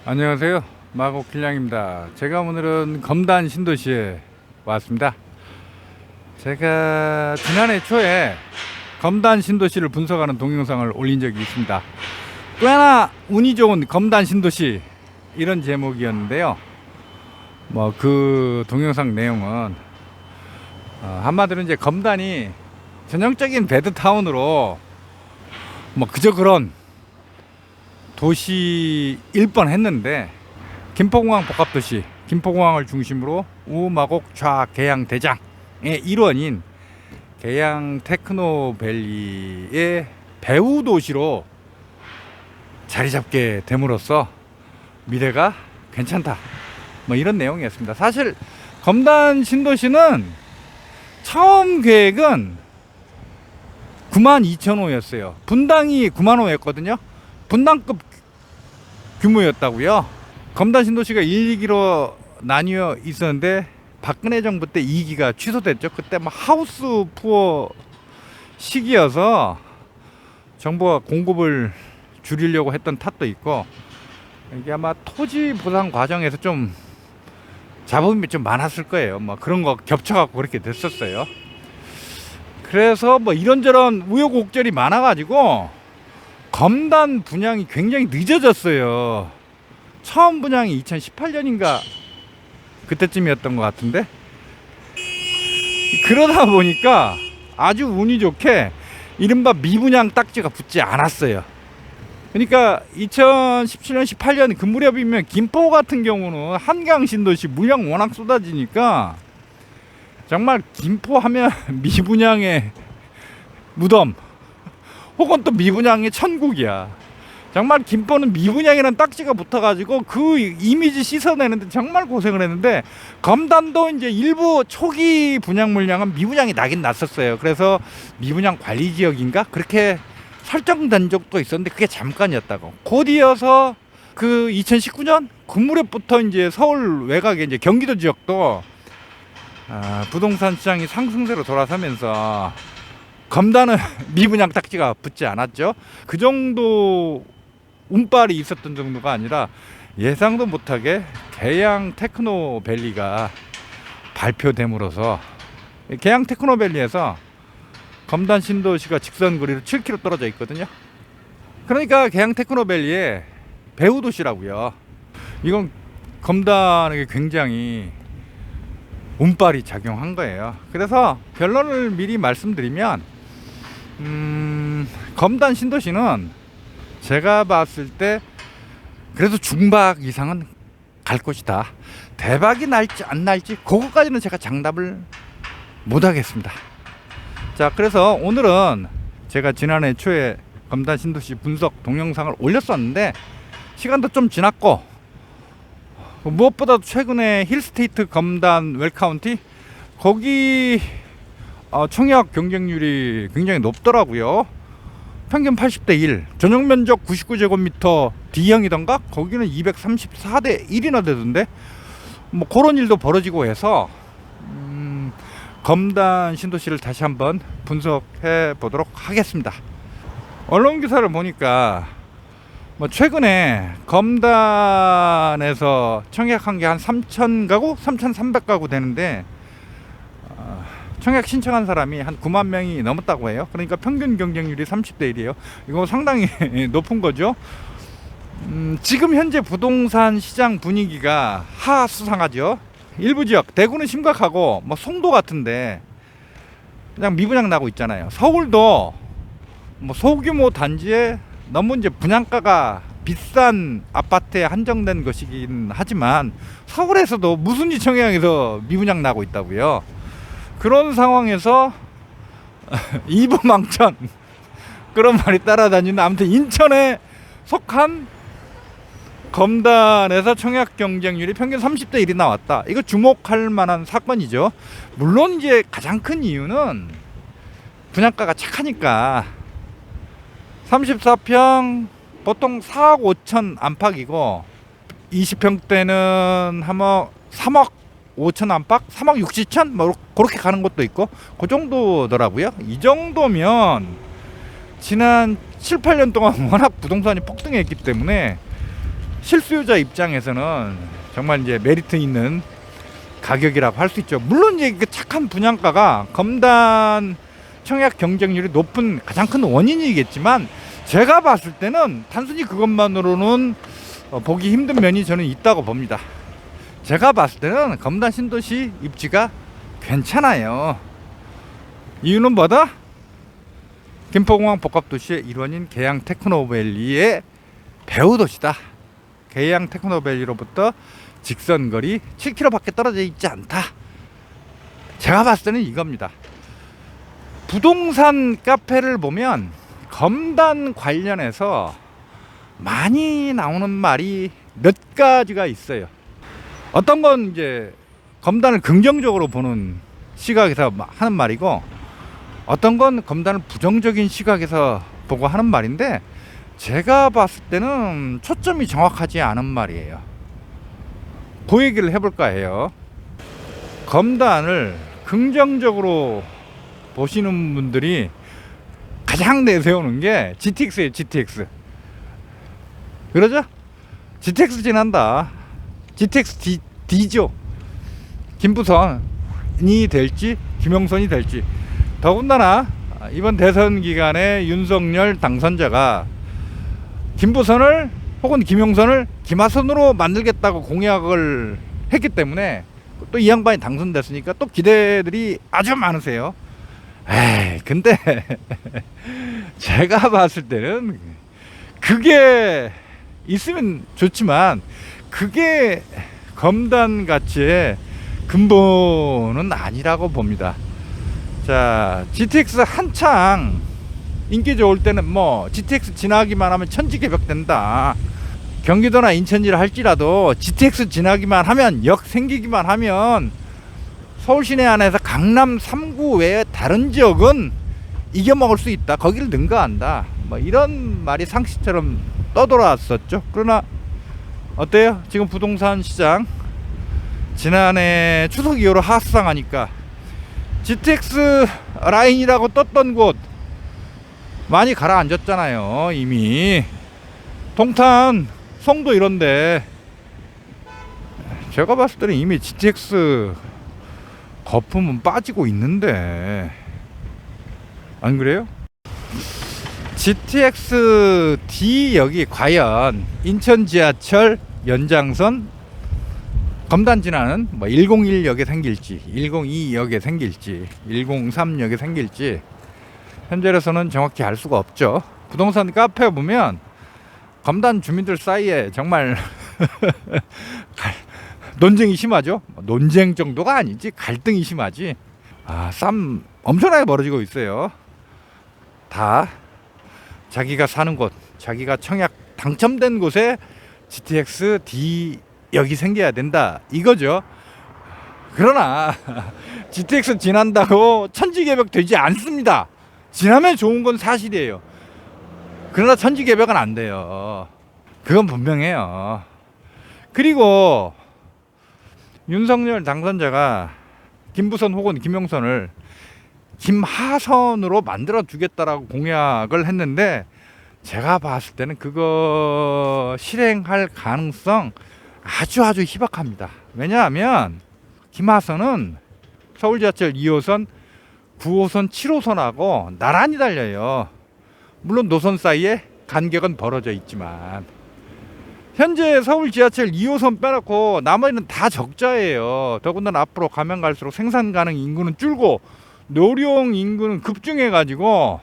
안녕하세요, 마곡길냥입니다. 제가 오늘은 검단 신도시에 왔습니다. 제가 지난해 초에 검단 신도시를 분석하는 동영상을 올린 적이 있습니다. 꽤나 운이 좋은 검단 신도시, 이런 제목이었는데요. 그 동영상 내용은 한마디로 이제 검단이 전형적인 배드타운으로 그저 그런 도시일 뻔했는데, 김포공항 복합도시, 김포공항을 중심으로 우마곡 좌 계양 대장의 일원인 계양 테크노밸리의 배후 도시로 자리 잡게 됨으로써 미래가 괜찮다, 이런 내용이었습니다. 사실 검단 신도시는 처음 계획은 92,000호였어요. 분당이 90,000호였거든요. 분당급 규모였다고요. 검단 신도시가 1, 2기로 나뉘어 있었는데 박근혜 정부 때 2기가 취소됐죠. 그때 하우스 푸어 시기여서 정부가 공급을 줄이려고 했던 탓도 있고, 이게 아마 토지 보상 과정에서 좀 잡음이 좀 많았을 거예요. 그런 거 겹쳐갖고 그렇게 됐었어요. 그래서 이런저런 우여곡절이 많아가지고 검단 분양이 굉장히 늦어졌어요. 처음 분양이 2018년인가 그때쯤이었던 것 같은데, 그러다 보니까 아주 운이 좋게 이른바 미분양 딱지가 붙지 않았어요. 그러니까 2017년 18년 그 무렵이면 김포 같은 경우는 한강 신도시 물량 워낙 쏟아지니까 정말 김포 하면 미분양의 무덤, 혹은 또 미분양의 천국이야. 정말 김포는 미분양이라는 딱지가 붙어가지고 그 이미지 씻어내는데 정말 고생을 했는데, 검단도 이제 일부 초기 분양 물량은 미분양이 나긴 났었어요. 그래서 미분양 관리 지역인가 그렇게 설정된 적도 있었는데 그게 잠깐이었다고. 곧 이어서 그 2019년 그 무렵부터 이제 서울 외곽에 이제 경기도 지역도 부동산 시장이 상승세로 돌아서면서 검단은 미분양 딱지가 붙지 않았죠. 그 정도 운빨이 있었던 정도가 아니라 예상도 못하게 계양 테크노밸리가 발표됨으로써, 계양 테크노밸리에서 검단 신도시가 직선 거리로 7km 떨어져 있거든요. 그러니까 계양 테크노밸리의 배후 도시라고요. 이건 검단에게 굉장히 운빨이 작용한 거예요. 그래서 결론을 미리 말씀드리면, 검단 신도시는 제가 봤을 때 그래도 중박 이상은 갈 것이다. 대박이 날지 안 날지 그거까지는 제가 장담을 못 하겠습니다. 자, 그래서 오늘은 제가 지난해 초에 검단 신도시 분석 동영상을 올렸었는데 시간도 좀 지났고, 무엇보다도 최근에 힐스테이트 검단 웰카운티, 거기 청약 경쟁률이 굉장히 높더라고요. 평균 80대 1, 전용 면적 99제곱미터 D형이던가 거기는 234대 1이나 되던데, 그런 일도 벌어지고 해서 검단 신도시를 다시 한번 분석해 보도록 하겠습니다. 언론 기사를 보니까 최근에 검단에서 청약한 게 한 3,000가구, 3,300가구 되는데 청약 신청한 사람이 한 9만 명이 넘었다고 해요. 그러니까 평균 경쟁률이 30대 1이에요. 이거 상당히 높은 거죠. 지금 현재 부동산 시장 분위기가 하수상하죠. 일부 지역, 대구는 심각하고 송도 같은데 그냥 미분양 나고 있잖아요. 서울도 소규모 단지에 너무 이제 분양가가 비싼 아파트에 한정된 것이긴 하지만 서울에서도 무순지 청약에서 미분양 나고 있다고요. 그런 상황에서 이부망천 그런 말이 따라다니는, 아무튼 인천에 속한 검단에서 청약 경쟁률이 평균 30대 1이 나왔다. 이거 주목할 만한 사건이죠. 물론 이제 가장 큰 이유는 분양가가 착하니까. 34평 보통 4억 5천 안팎이고 20평대는 3억 5천 안팎, 3억 6천 그렇게 가는 것도 있고 그 정도더라고요. 이 정도면 지난 7, 8년 동안 워낙 부동산이 폭등했기 때문에 실수요자 입장에서는 정말 이제 메리트 있는 가격이라고 할 수 있죠. 물론 이제 그 착한 분양가가 검단 청약 경쟁률이 높은 가장 큰 원인이겠지만, 제가 봤을 때는 단순히 그것만으로는 보기 힘든 면이 저는 있다고 봅니다. 제가 봤을 때는 검단 신도시 입지가 괜찮아요. 이유는 뭐다? 김포공항 복합도시의 일원인 계양 테크노밸리의 배후도시다. 계양 테크노밸리로부터 직선거리 7km밖에 떨어져 있지 않다. 제가 봤을 때는 이겁니다. 부동산 카페를 보면 검단 관련해서 많이 나오는 말이 몇 가지가 있어요. 어떤 건 이제 검단을 긍정적으로 보는 시각에서 하는 말이고, 어떤 건 검단을 부정적인 시각에서 보고 하는 말인데, 제가 봤을 때는 초점이 정확하지 않은 말이에요. 그 얘기를 해볼까 해요. 검단을 긍정적으로 보시는 분들이 가장 내세우는 게 GTX예요. GTX. 그러죠? GTX 지난다. GTX D죠. 김부선이 될지 김영선이 될지. 더군다나 이번 대선 기간에 윤석열 당선자가 김부선을 혹은 김영선을 김하선으로 만들겠다고 공약을 했기 때문에, 또 이 양반이 당선됐으니까 또 기대들이 아주 많으세요. 근데 제가 봤을 때는 그게 있으면 좋지만 그게 검단 가치의 근본은 아니라고 봅니다. 자, GTX 한창 인기 좋을 때는 뭐 GTX 지나기만 하면 천지개벽된다. 경기도나 인천지를 할지라도 GTX 지나기만 하면, 역 생기기만 하면 서울 시내 안에서 강남 3구 외에 다른 지역은 이겨먹을 수 있다. 거기를 능가한다. 뭐 이런 말이 상식처럼 떠돌아왔었죠. 그러나 어때요? 지금 부동산 시장 지난해 추석 이후로 하락상하니까 GTX 라인이라고 떴던 곳 많이 가라앉았잖아요. 이미 동탄, 송도 이런데 제가 봤을 때는 이미 GTX 거품은 빠지고 있는데, 안 그래요? GTX D역이 과연 인천 지하철 연장선 검단 지나는 뭐 101역에 생길지, 102역에 생길지, 103역에 생길지 현재로서는 정확히 알 수가 없죠. 부동산 카페 보면 검단 주민들 사이에 정말 논쟁이 심하죠. 논쟁 정도가 아니지 갈등이 심하지. 싸움 엄청나게 벌어지고 있어요. 다 자기가 사는 곳, 자기가 청약 당첨된 곳에 GTX D역이 생겨야 된다 이거죠. 그러나 GTX 지난다고 천지개벽 되지 않습니다. 지나면 좋은 건 사실이에요. 그러나 천지개벽은 안 돼요. 그건 분명해요. 그리고 윤석열 당선자가 김부선 혹은 김영선을 김하선으로 만들어 주겠다라고 공약을 했는데, 제가 봤을 때는 그거 실행할 가능성 아주 희박합니다. 왜냐하면 김하선은 서울지하철 2호선, 9호선, 7호선하고 나란히 달려요. 물론 노선 사이에 간격은 벌어져 있지만 현재 서울 지하철 2호선 빼놓고 나머지는 다 적자예요. 더군다나 앞으로 가면 갈수록 생산 가능 인구는 줄고 노령 인구는 급증해 가지고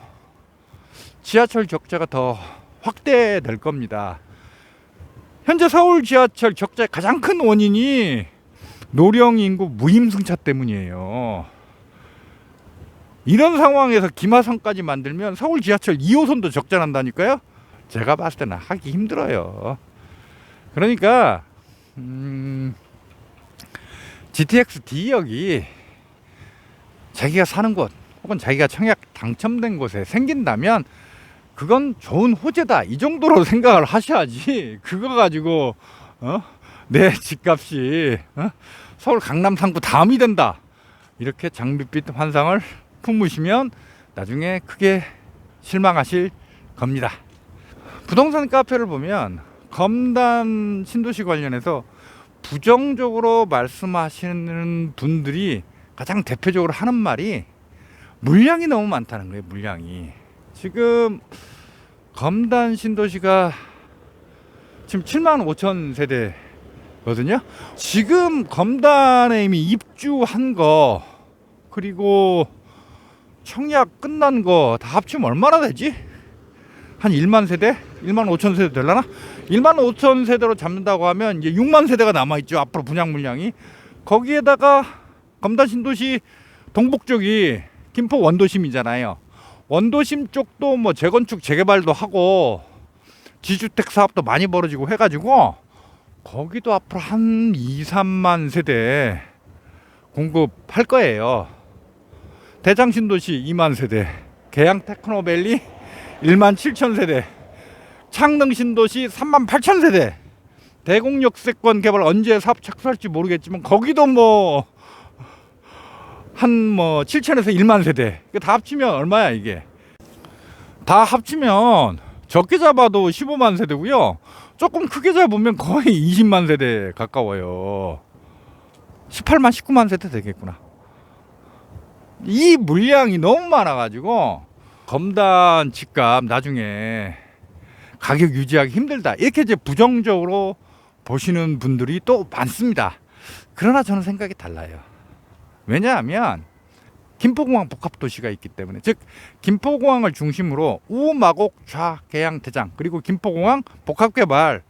지하철 적자가 더 확대될 겁니다. 현재 서울 지하철 적자의 가장 큰 원인이 노령 인구 무임승차 때문이에요. 이런 상황에서 김하선까지 만들면 서울 지하철 2호선도 적자 난다니까요. 제가 봤을 때는 하기 힘들어요. 그러니까 GTX D역이 자기가 사는 곳 혹은 자기가 청약 당첨된 곳에 생긴다면 그건 좋은 호재다 이 정도로 생각을 하셔야지, 그거 가지고 내 집값이 서울 강남 3구 다음이 된다 이렇게 장밋빛 환상을 품으시면 나중에 크게 실망하실 겁니다. 부동산 카페를 보면 검단 신도시 관련해서 부정적으로 말씀하시는 분들이 가장 대표적으로 하는 말이 물량이 너무 많다는 거예요. 물량이. 지금 검단 신도시가 지금 7만 5천 세대거든요. 지금 검단에 이미 입주한 거 그리고 청약 끝난 거 다 합치면 얼마나 되지? 한 1만 세대? 1만 5천 세대 되려나? 1만 5천 세대로 잡는다고 하면 이제 6만 세대가 남아있죠. 앞으로 분양 물량이. 거기에다가 검단 신도시 동북 쪽이 김포 원도심이잖아요. 원도심 쪽도 뭐 재건축 재개발도 하고 지주택 사업도 많이 벌어지고 해가지고 거기도 앞으로 한 2, 3만 세대 공급할 거예요. 대장 신도시 2만 세대, 계양 테크노밸리 1만 7천 세대, 창릉 신도시 3만 8천 세대. 대곡 역세권 개발 언제 사업 착수할지 모르겠지만 거기도 뭐 한 뭐 7천에서 1만 세대. 다 합치면 얼마야 이게? 다 합치면 적게 잡아도 15만 세대고요. 조금 크게 잡으면 거의 20만 세대 가까워요. 18만 19만 세대 되겠구나. 이 물량이 너무 많아가지고 검단 집값 나중에 가격 유지하기 힘들다 이렇게 이제 부정적으로 보시는 분들이 또 많습니다. 그러나 저는 생각이 달라요. 왜냐하면 김포공항 복합도시가 있기 때문에, 즉 김포공항을 중심으로 우마곡 좌계양 대장 그리고 김포공항 복합개발,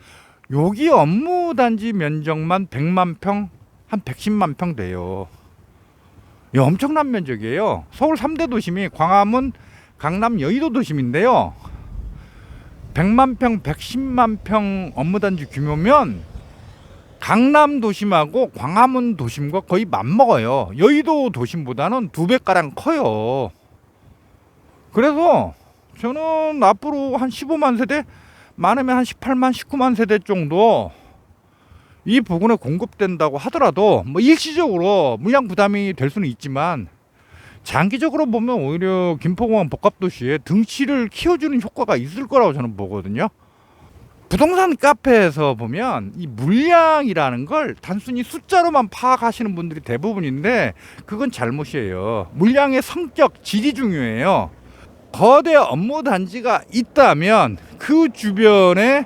여기 업무단지 면적만 100만 평, 한 110만 평 돼요. 이 엄청난 면적이에요. 서울 3대 도심이 광화문, 강남, 여의도 도심인데요. 100만 평, 110만 평 업무단지 규모면 강남 도심하고 광화문 도심과 거의 맞먹어요. 여의도 도심보다는 2배가량 커요. 그래서 저는 앞으로 한 15만 세대, 많으면 한 18만, 19만 세대 정도 이 부근에 공급된다고 하더라도 뭐 일시적으로 물량 부담이 될 수는 있지만 장기적으로 보면 오히려 김포공항 복합도시에 등치를 키워주는 효과가 있을 거라고 저는 보거든요. 부동산 카페에서 보면 이 물량이라는 걸 단순히 숫자로만 파악하시는 분들이 대부분인데 그건 잘못이에요. 물량의 성격, 질이 중요해요. 거대 업무 단지가 있다면 그 주변에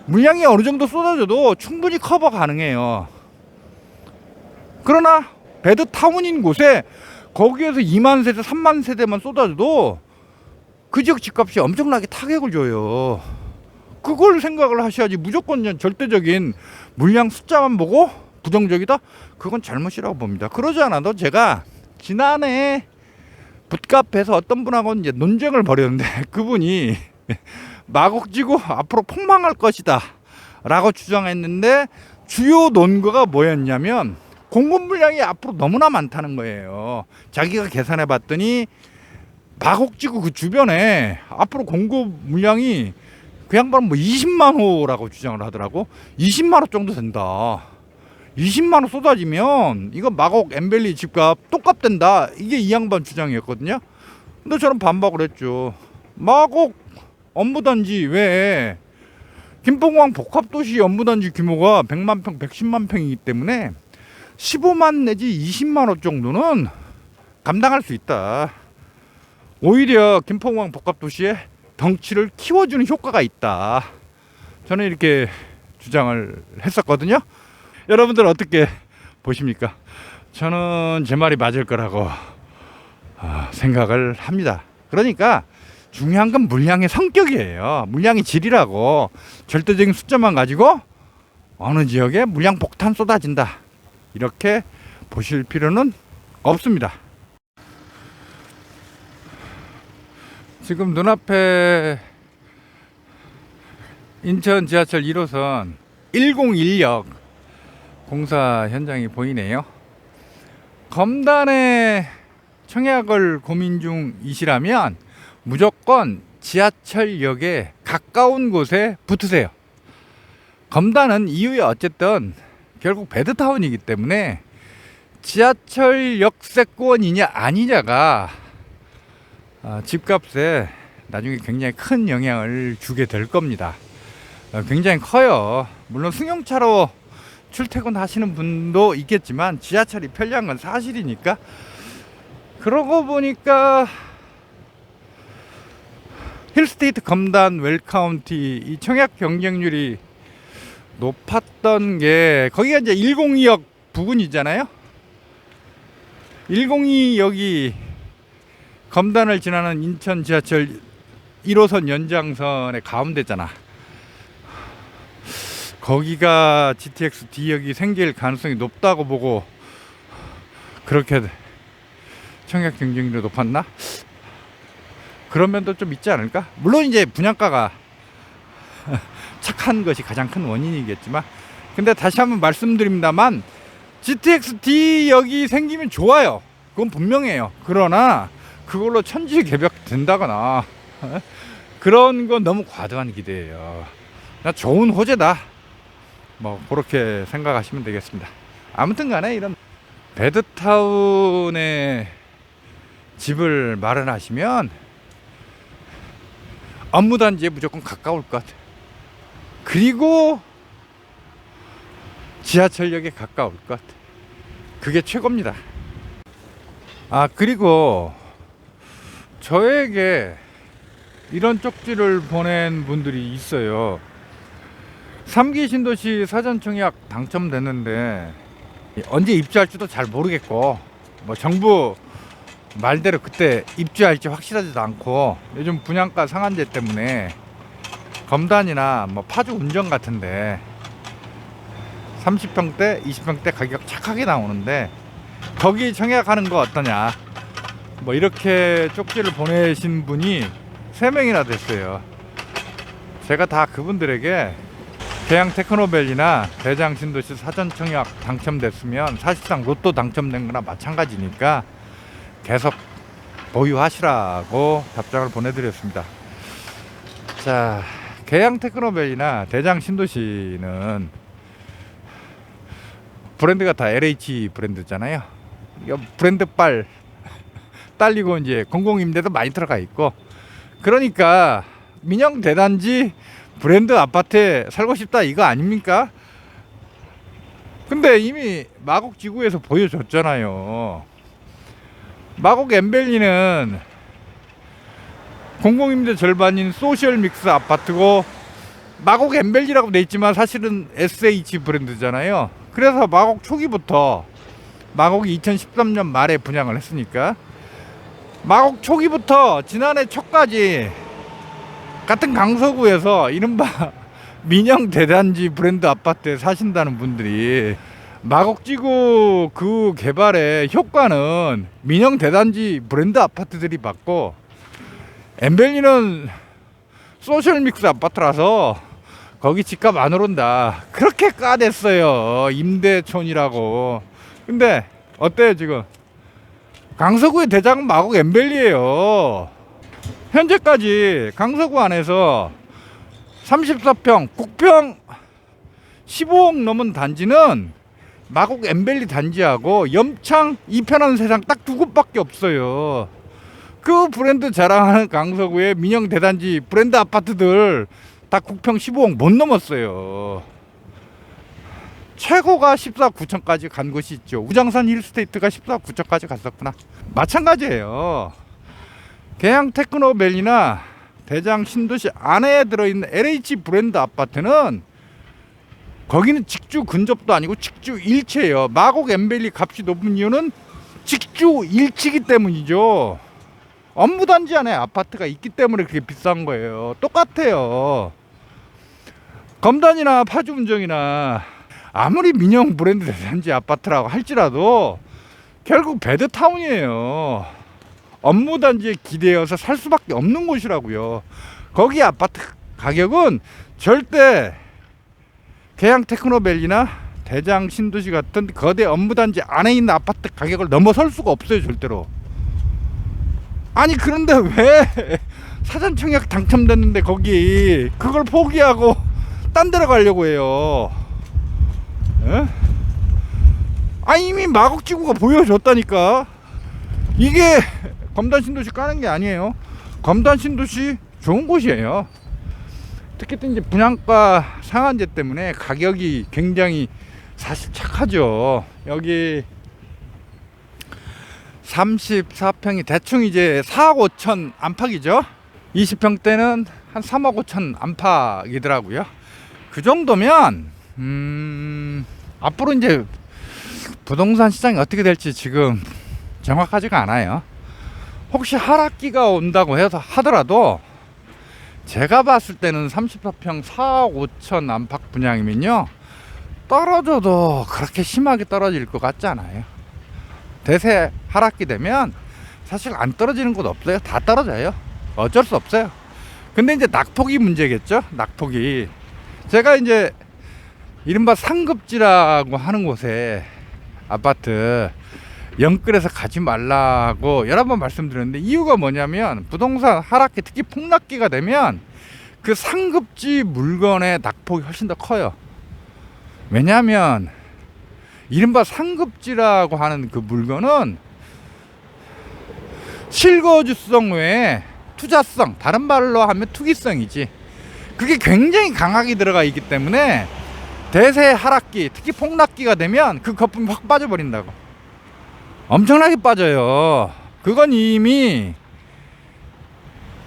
물량이 어느 정도 쏟아져도 충분히 커버 가능해요. 그러나 배드타운인 곳에 거기에서 2만 세대, 3만 세대만 쏟아져도 그 지역 집값이 엄청나게 타격을 줘요. 그걸 생각을 하셔야지 무조건 절대적인 물량 숫자만 보고 부정적이다? 그건 잘못이라고 봅니다. 그러지 않아도 제가 지난해 붓카페에서 어떤 분하고 이제 논쟁을 벌였는데 그분이 마곡지구 앞으로 폭망할 것이다 라고 주장했는데 주요 논거가 뭐였냐면 공급 물량이 앞으로 너무나 많다는 거예요. 자기가 계산해 봤더니 마곡지구 그 주변에 앞으로 공급 물량이 그 양반은 뭐 20만 호라고 주장을 하더라고. 20만 호 정도 된다. 20만 호 쏟아지면 이거 마곡 엠벨리 집값 똑같 된다. 이게 이 양반 주장이었거든요. 근데 저는 반박을 했죠. 마곡 업무단지 외에 김포공항 복합도시 업무단지 규모가 100만 평, 110만 평이기 때문에 15만 내지 20만 호 정도는 감당할 수 있다. 오히려 김포공항 복합도시에 덩치를 키워주는 효과가 있다. 저는 이렇게 주장을 했었거든요. 여러분들 어떻게 보십니까? 저는 제 말이 맞을 거라고 생각을 합니다. 그러니까 중요한 건 물량의 성격이에요. 물량의 질이라고 절대적인 숫자만 가지고 어느 지역에 물량 폭탄 쏟아진다 이렇게 보실 필요는 없습니다. 지금 눈앞에 인천 지하철 1호선 101역 공사 현장이 보이네요. 검단에 청약을 고민 중이시라면 무조건 지하철역에 가까운 곳에 붙으세요. 검단은 이후에 어쨌든 결국 배드타운이기 때문에 지하철 역세권이냐 아니냐가 집값에 나중에 굉장히 큰 영향을 주게 될 겁니다. 굉장히 커요. 물론 승용차로 출퇴근하시는 분도 있겠지만 지하철이 편리한 건 사실이니까. 그러고 보니까 힐스테이트 검단 웰카운티 이 청약 경쟁률이 높았던 게 거기가 이제 102역 부근이잖아요. 102역이 검단을 지나는 인천 지하철 1호선 연장선의 가운데잖아. 거기가 GTX D역이 생길 가능성이 높다고 보고 그렇게 청약 경쟁률이 높았나? 그런 면도 좀 있지 않을까? 물론 이제 분양가가 착한 것이 가장 큰 원인이겠지만, 근데 다시 한번 말씀드립니다만 GTX D역이 생기면 좋아요. 그건 분명해요. 그러나 그걸로 천지개벽 된다거나 그런 건 너무 과도한 기대예요. 나 좋은 호재다, 뭐 그렇게 생각하시면 되겠습니다. 아무튼 간에 이런 베드타운에 집을 마련하시면 업무단지에 무조건 가까울 것, 그리고 지하철역에 가까울 것, 그게 최고입니다. 그리고 저에게 이런 쪽지를 보낸 분들이 있어요. 3기 신도시 사전청약 당첨됐는데 언제 입주할지도 잘 모르겠고, 뭐 정부 말대로 그때 입주할지 확실하지도 않고, 요즘 분양가 상한제 때문에 검단이나 뭐 파주 운정 같은데 30평대 20평대 가격 착하게 나오는데 거기 청약하는 거 어떠냐, 뭐 이렇게 쪽지를 보내신 분이 3명이나 됐어요. 제가 다 그분들에게 계양 테크노밸리나 대장 신도시 사전 청약 당첨됐으면 사실상 로또 당첨된 거나 마찬가지니까 계속 보유하시라고 답장을 보내드렸습니다. 자, 계양 테크노밸리나 대장 신도시는 브랜드가 다 LH 브랜드잖아요. 브랜드빨 딸리고 이제 공공임대도 많이 들어가 있고, 그러니까 민영 대단지 브랜드 아파트에 살고 싶다 이거 아닙니까? 근데 이미 마곡 지구에서 보여줬잖아요. 마곡 엠벨리는 공공임대 절반인 소셜 믹스 아파트고 마곡 엠벨리라고 돼 있지만 사실은 SH 브랜드잖아요. 그래서 마곡 초기부터, 마곡이 2013년 말에 분양을 했으니까 마곡 초기부터 지난해 초까지 같은 강서구에서 이른바 민영 대단지 브랜드 아파트에 사신다는 분들이 마곡지구 그 개발의 효과는 민영 대단지 브랜드 아파트들이 받고 엠벨리는 소셜 믹스 아파트라서 거기 집값 안 오른다 그렇게 까댔어요. 임대촌이라고. 근데 어때요 지금? 강서구의 대장은 마곡 엠벨리예요. 현재까지 강서구 안에서 34평, 국평 15억 넘은 단지는 마곡 엠벨리 단지하고 염창 이편한 세상 딱 2곳밖에 없어요. 그 브랜드 자랑하는 강서구의 민영 대단지 브랜드 아파트들 다 국평 15억 못 넘었어요. 최고가 14억 9천까지 간 곳이 있죠. 우장산 힐스테이트가 14억 9천까지 갔었구나. 마찬가지예요. 계양 테크노밸리나 대장 신도시 안에 들어있는 LH 브랜드 아파트는 거기는 직주 근접도 아니고 직주 일체예요. 마곡 엠벨리 값이 높은 이유는 직주 일치기 때문이죠. 업무단지 안에 아파트가 있기 때문에 그게 비싼 거예요. 똑같아요. 검단이나 파주 운정이나 아무리 민영 브랜드 대단지 아파트라고 할지라도 결국 베드타운이에요. 업무단지에 기대어서 살 수밖에 없는 곳이라고요. 거기 아파트 가격은 절대 계양 테크노밸리나 대장 신도시 같은 거대 업무단지 안에 있는 아파트 가격을 넘어설 수가 없어요. 절대로. 아니 그런데 왜 사전청약 당첨됐는데 거기 그걸 포기하고 딴 데로 가려고 해요. 에? 이미 마곡지구가 보여줬다니까. 이게 검단신도시 까는 게 아니에요. 검단신도시 좋은 곳이에요. 어떻게든 이제 분양가 상한제 때문에 가격이 굉장히 사실 착하죠. 여기 34평이 대충 이제 4억 5천 안팎이죠. 20평대는 한 3억 5천 안팎이더라고요. 그 정도면 앞으로 이제 부동산 시장이 어떻게 될지 지금 정확하지가 않아요. 혹시 하락기가 온다고 해서 하더라도 제가 봤을 때는 34평 4억 5천 안팎 분양이면요, 떨어져도 그렇게 심하게 떨어질 것 같지 않아요. 대세 하락기 되면 사실 안 떨어지는 곳 없어요. 다 떨어져요. 어쩔 수 없어요. 근데 이제 낙폭이 문제겠죠. 낙폭이. 제가 이제 이른바 상급지라고 하는 곳에 아파트 영끌에서 가지 말라고 여러 번 말씀드렸는데, 이유가 뭐냐면 부동산 하락기, 특히 폭락기가 되면 그 상급지 물건의 낙폭이 훨씬 더 커요. 왜냐하면 이른바 상급지라고 하는 그 물건은 실거주성 외에 투자성, 다른 말로 하면 투기성이지, 그게 굉장히 강하게 들어가 있기 때문에 대세 하락기, 특히 폭락기가 되면 그 거품이 확 빠져버린다고. 엄청나게 빠져요. 그건 이미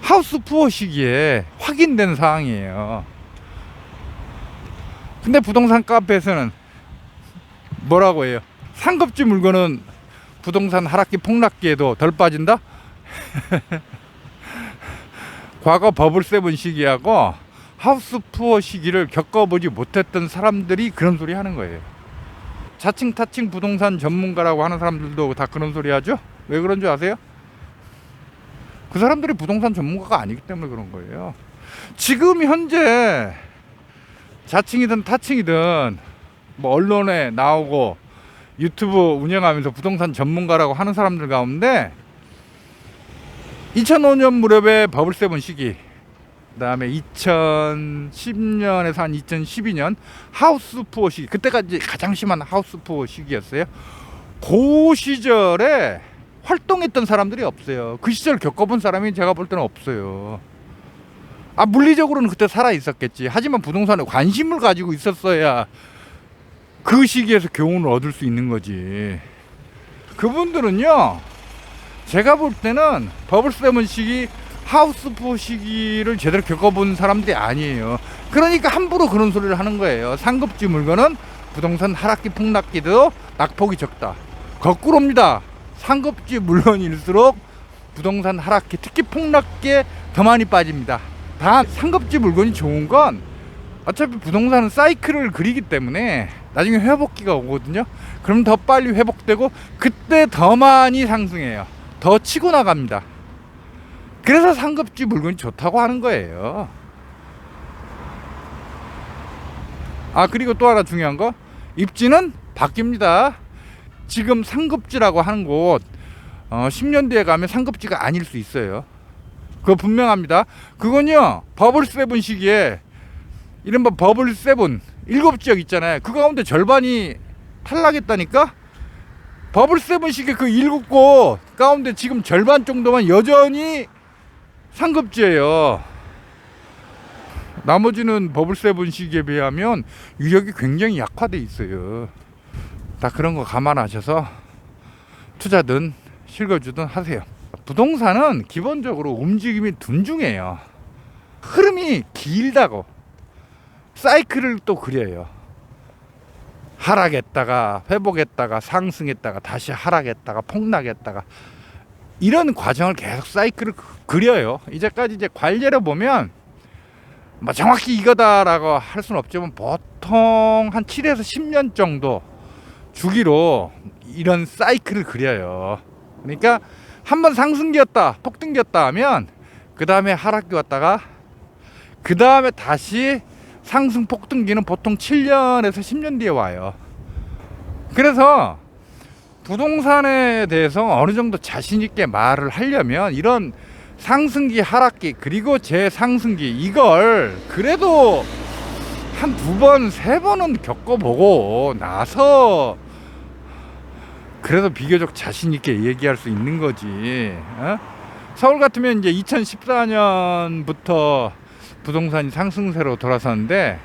하우스 푸어 시기에 확인된 사항이에요. 근데 부동산 카페에서는 뭐라고 해요? 상급지 물건은 부동산 하락기 폭락기에도 덜 빠진다? 과거 버블7 시기하고 하우스 푸어 시기를 겪어보지 못했던 사람들이 그런 소리 하는 거예요. 자칭 타칭 부동산 전문가라고 하는 사람들도 다 그런 소리 하죠? 왜 그런 줄 아세요? 그 사람들이 부동산 전문가가 아니기 때문에 그런 거예요. 지금 현재 자칭이든 타칭이든 뭐 언론에 나오고 유튜브 운영하면서 부동산 전문가라고 하는 사람들 가운데 2005년 무렵에 버블7 시기, 그 다음에 2010년에서 한 2012년 하우스 푸어 시기, 그때까지 가장 심한 하우스 푸어 시기였어요. 그 시절에 활동했던 사람들이 없어요. 그 시절 겪어본 사람이 제가 볼 때는 없어요. 물리적으로는 그때 살아 있었겠지. 하지만 부동산에 관심을 가지고 있었어야 그 시기에서 교훈을 얻을 수 있는 거지. 그분들은요, 제가 볼 때는 버블7 시기, 하우스푸어 시기를 제대로 겪어본 사람들이 아니에요. 그러니까 함부로 그런 소리를 하는 거예요. 상급지 물건은 부동산 하락기 폭락기도 낙폭이 적다. 거꾸로입니다. 상급지 물건일수록 부동산 하락기, 특히 폭락기에 더 많이 빠집니다. 단 상급지 물건이 좋은 건 어차피 부동산은 사이클을 그리기 때문에 나중에 회복기가 오거든요. 그럼 더 빨리 회복되고 그때 더 많이 상승해요. 더 치고 나갑니다. 그래서 상급지 물건이 좋다고 하는 거예요. 그리고 또 하나 중요한 거, 입지는 바뀝니다. 지금 상급지라고 하는 곳 10년 뒤에 가면 상급지가 아닐 수 있어요. 그거 분명합니다. 그건요, 버블7 시기에 이른바 버블7 7지역 있잖아요. 그 가운데 절반이 탈락했다니까. 버블7 시기에 그 7곳 가운데 지금 절반 정도만 여전히 상급지예요. 나머지는 버블7 시기에 비하면 유력이 굉장히 약화돼 있어요. 다 그런 거 감안하셔서 투자든 실거주든 하세요. 부동산은 기본적으로 움직임이 둔중해요. 흐름이 길다고. 사이클을 또 그려요. 하락했다가 회복했다가 상승했다가 다시 하락했다가 폭락했다가, 이런 과정을 계속 사이클을 그려요. 이제까지 이제 관례로 보면 뭐 정확히 이거다라고 할 수는 없지만 보통 한 7에서 10년 정도 주기로 이런 사이클을 그려요. 그러니까 한번 상승기였다, 폭등기였다 하면 그 다음에 하락기 왔다가 그 다음에 다시 상승 폭등기는 보통 7년에서 10년 뒤에 와요. 그래서 부동산에 대해서 어느 정도 자신 있게 말을 하려면 이런 상승기, 하락기, 그리고 재상승기, 이걸 그래도 한 2번, 3번은 겪어보고 나서 그래도 비교적 자신 있게 얘기할 수 있는 거지. 서울 같으면 이제 2014년부터 부동산이 상승세로 돌아섰는데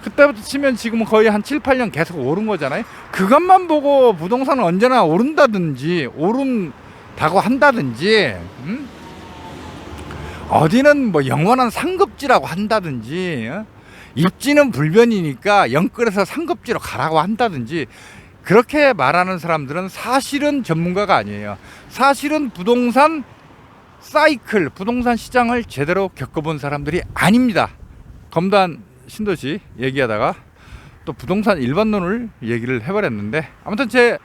그때부터 치면 지금은 거의 한 7, 8년 계속 오른 거잖아요. 그것만 보고 부동산은 언제나 오른다든지 오른다고 한다든지 어디는 뭐 영원한 상급지라고 한다든지 입지는 불변이니까 영끌에서 상급지로 가라고 한다든지 그렇게 말하는 사람들은 사실은 전문가가 아니에요. 사실은 부동산 사이클, 부동산 시장을 제대로 겪어본 사람들이 아닙니다. 검단 신도시 얘기하다가 또 부동산 일반론을 얘기를 해버렸는데 아무튼 제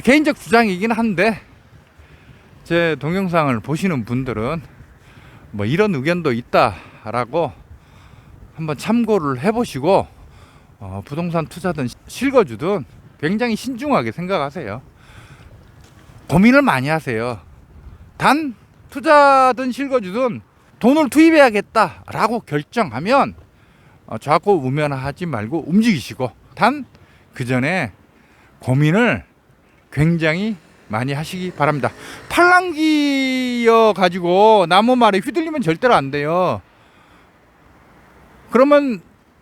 개인적 주장이긴 한데 제 동영상을 보시는 분들은 뭐 이런 의견도 있다라고 한번 참고를 해보시고 부동산 투자든 실거주든 굉장히 신중하게 생각하세요. 고민을 많이 하세요. 단 투자든 실거주든 돈을 투입해야겠다라고 결정하면 좌고 우면하지 말고 움직이시고 단 그 전에 고민을 굉장히 많이 하시기 바랍니다. 팔랑귀여 가지고 나무 말에 휘둘리면 절대로 안 돼요. 그러면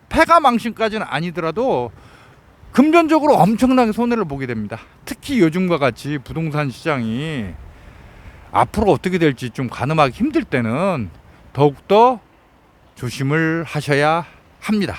폐가 망신까지는 아니더라도 금전적으로 엄청나게 손해를 보게 됩니다. 특히 요즘과 같이 부동산 시장이 앞으로 어떻게 될지 좀 가늠하기 힘들 때는 더욱더 조심을 하셔야 합니다.